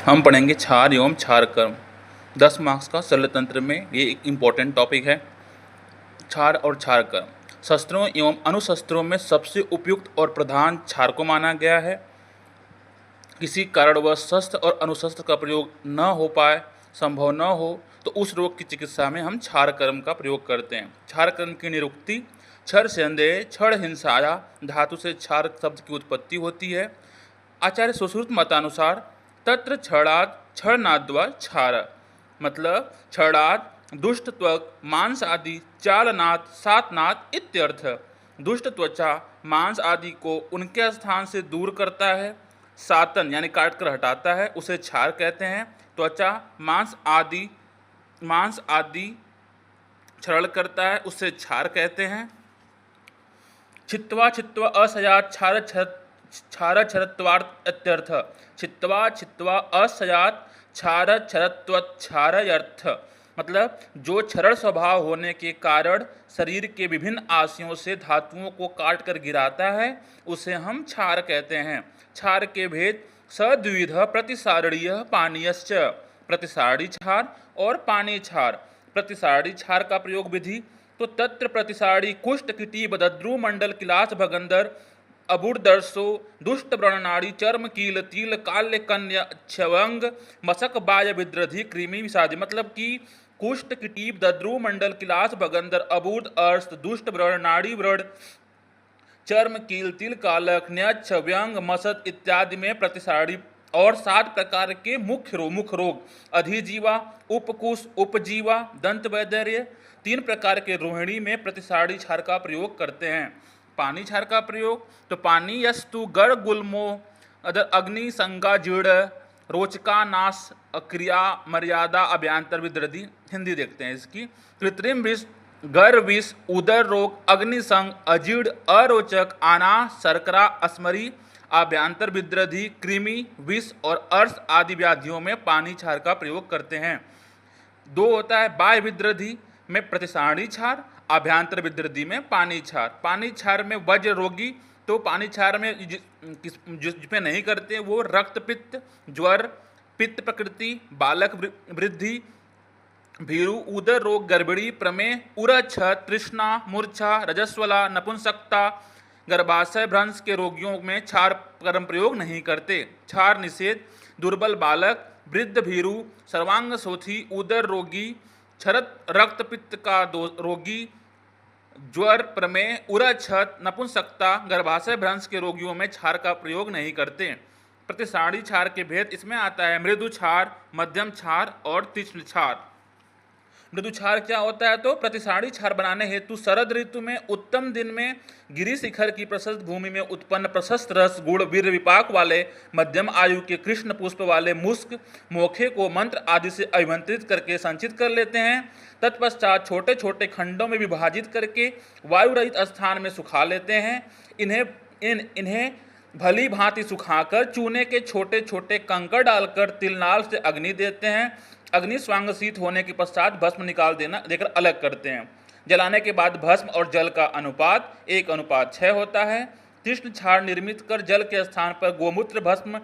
हम पढ़ेंगे क्षार एवं क्षार कर्म। 10 मार्क्स का सरल तंत्र में ये एक इम्पॉर्टेंट टॉपिक है। क्षार और क्षार कर्म शस्त्रों एवं अणुशस्त्रों में सबसे उपयुक्त और प्रधान क्षार को माना गया है। किसी कारणवश शस्त्र और अणुशस्त्र का प्रयोग न हो पाए, संभव न हो, तो उस रोग की चिकित्सा में हम क्षार कर्म का प्रयोग करते हैं। क्षार कर्म की निरुक्ति क्षर संदेह क्षण हिंसाया धातु से क्षार शब्द की उत्पत्ति होती है। आचार्य सुश्रुत मतानुसार तत्र क्षणाद क्षणनाद्वा क्षार, मतलब क्षणाद दुष्ट त्वक मांस आदि, चालनाद सातनाद इत्यर्थ। दुष्ट त्वचा मांस आदि को उनके स्थान से दूर करता है, सातन यानी काट कर हटाता है, उसे क्षार कहते हैं। त्वचा मांस आदि क्षरण करता है, उसे क्षार कहते हैं। छित्वा छित्वा असयात क्षार क्षरत्वार्थ इत्यर्थ। छित्वा असयात क्षार क्षरत्वक्षारयर्थ, मतलब जो क्षरण स्वभाव होने के कारण शरीर के विभिन्न आशयों से धातुओं को काट कर गिराता है, उसे हम क्षार कहते हैं। क्षार के भेद सद्विध प्रतिसारणीय पानीयश्च, प्रतिसारणी क्षार और पानी क्षार। प्रतिसारणी क्षार का प्रयोग विधि तो तत्र प्रतिसारणी कुष्ठ किटी बद्रु मंडल किलास भगंदर अबुर्दर्शो दुष्ट व्रणनाड़ी चर्म कील तिल काल्य कन्या छवंग मशक बाय विद्रधि कृमि विषादि, मतलब कि कुष्ठ किटीब दद्रु मंडल किलास भगंदर अबूर्द अर्श दुष्ट व्रण नाड़ी व्रण चर्म कील तिल कालक न्यक्ष व्यंग मसद इत्यादि में प्रतिसारणी और 7 प्रकार के मुख्य रोग अधिजीवा, उपकुश, उपजीवा, दंत वैदर्य, 3 प्रकार के रोहिणी में प्रतिसारणी क्षार का प्रयोग करते हैं। पानी क्षार का प्रयोग तो पानी यस्तु गढ़ गुल्मो अग्नि संगा जीर्ण रोचका नाश क्रिया मर्यादा अभ्यांतर विद्रधि। हिंदी देखते हैं इसकी। कृत्रिम विष, गर विष, उदर रोग, अग्निसंग, अजीर्ण, अरोचक, आना, शर्करा, अस्मरी, आभ्यांतर विद्रधि, कृमि, विष और अर्श आदि व्याधियों में पानी क्षार का प्रयोग करते हैं। 2 होता है बाह्य विद्रधि में प्रतिसारणी क्षार, आभ्यांतर विद्रधि में पानी क्षार। पानी क्षार में वज्र रोगी, तो पानी क्षार में जिसमें नहीं करते वो रक्त पित्त, ज्वर, पित्त प्रकृति, बालक वृद्धि, भीरु, उदर रोग, गर्भिणी, प्रमेह, उरच्छत, तृष्णा, मूर्छा, रजस्वला, नपुंसकता, गर्भाशय भ्रंश के रोगियों में क्षार कर्म प्रयोग नहीं करते। क्षार निषेध दुर्बल बालक, वृद्ध भीरु, सर्वांग शोथी, उदर रोगी, क्षरत रक्त पित्त का रोगी, ज्वर, प्रमेह, उरच्छत, नपुंसकता, गर्भाशय भ्रंश के रोगियों में क्षार का प्रयोग नहीं करते। प्रतिसारणी क्षार के भेद इसमें आता है मृदु क्षार, मध्यम क्षार और तीक्ष्ण क्षार। मृदु क्षार क्या होता है तो प्रतिसारणी क्षार बनाने हेतु शरद ऋतु में उत्तम दिन में गिरि शिखर की प्रशस्त भूमि में उत्पन्न प्रशस्त रस गुण वीर विपाक वाले मध्यम आयु के कृष्ण पुष्प वाले मुस्क मोखे को मंत्र आदि से अभिमंत्रित करके संचित कर लेते हैं। तत्पश्चात छोटे छोटे खंडों में विभाजित करके वायु रहित स्थान में सुखा लेते हैं। इन्हें भली भांति सुखाकर चूने के छोटे छोटे कंकड़ डालकर तिलनाल से अग्नि देते हैं। अग्नि स्वांगशीत होने के पश्चात भस्म निकाल देकर अलग करते हैं। जलाने के बाद भस्म और जल का अनुपात 1:6 होता है। तीक्ष्ण क्षार निर्मित कर जल के स्थान पर गोमूत्र भस्म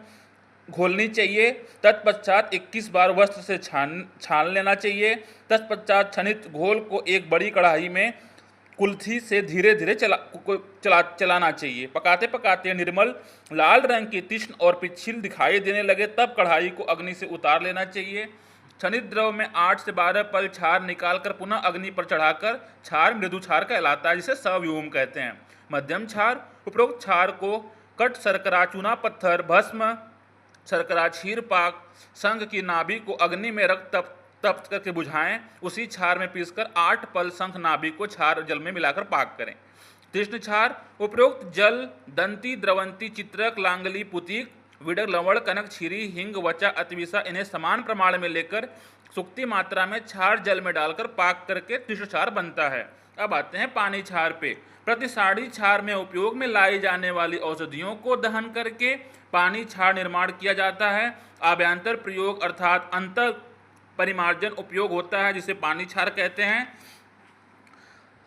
घोलनी चाहिए। तत्पश्चात 21 बार वस्त्र से छान लेना चाहिए। तत्पश्चात छनित घोल को एक बड़ी कढ़ाई में कुल्थी से धीरे धीरे चलाना चाहिए। पकाते पकाते निर्मल लाल रंग की तीक्ष्ण और पिच्छिल दिखाई देने लगे तब कढ़ाई को अग्नि से उतार लेना चाहिए। छनित द्रव में 8 से 12 पल क्षार निकालकर पुनः अग्नि पर चढ़ाकर क्षार मृदु क्षार कहलाता है, जिसे सव्योम कहते हैं। मध्यम क्षार उपरोक्त क्षार को कट शर्करा, चूना पत्थर, भस्म, शर्करा, क्षीर पाक, शंख की नाभि को अग्नि में रख तप्त करके बुझाएं। उसी क्षार में पीसकर 8 पल शंख नाभि को क्षार जल में मिलाकर पाक करें। तीक्ष्ण क्षार उपरोक्त जल दंती, द्रवंती, चित्रक, लांगली, पुतीक, विडक, लवण, कनक, क्षीरी, हिंग, वचा, अतिविसा इन्हें समान प्रमाण में लेकर सुक्ति मात्रा में क्षार जल में डालकर पाक करके तीक्ष्ण क्षार बनता है। अब आते हैं पानी क्षार पे। प्रतिसारणी क्षार में उपयोग में लाई जाने वाली औषधियों को दहन करके पानी क्षार निर्माण किया जाता है। आभ्यंतर प्रयोग अर्थात अंतर परिमार्जन उपयोग होता है, जिसे पानी क्षार कहते हैं।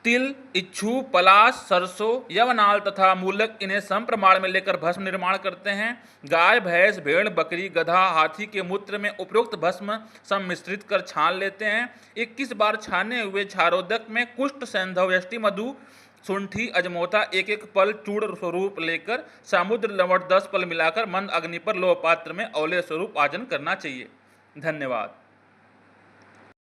तिल, इच्छू, पलाश, सरसों, यवनाल तथा मूलक इन्हें सम प्रमाण में लेकर भस्म निर्माण करते हैं। गाय, भैंस, भेड़, बकरी, गधा, हाथी के मूत्र में उपरोक्त भस्म सम्मिश्रित कर छान लेते हैं। 21 बार छाने हुए क्षारोदक में कुष्ठ, सैंधव, यष्टि मधु, शुंठी, अजमोथा एक एक पल चूर्ण स्वरूप लेकर समुद्र लवण 10 पल मिलाकर मंद अग्नि पर लोह पात्र में औले स्वरूप आजन करना चाहिए। धन्यवाद।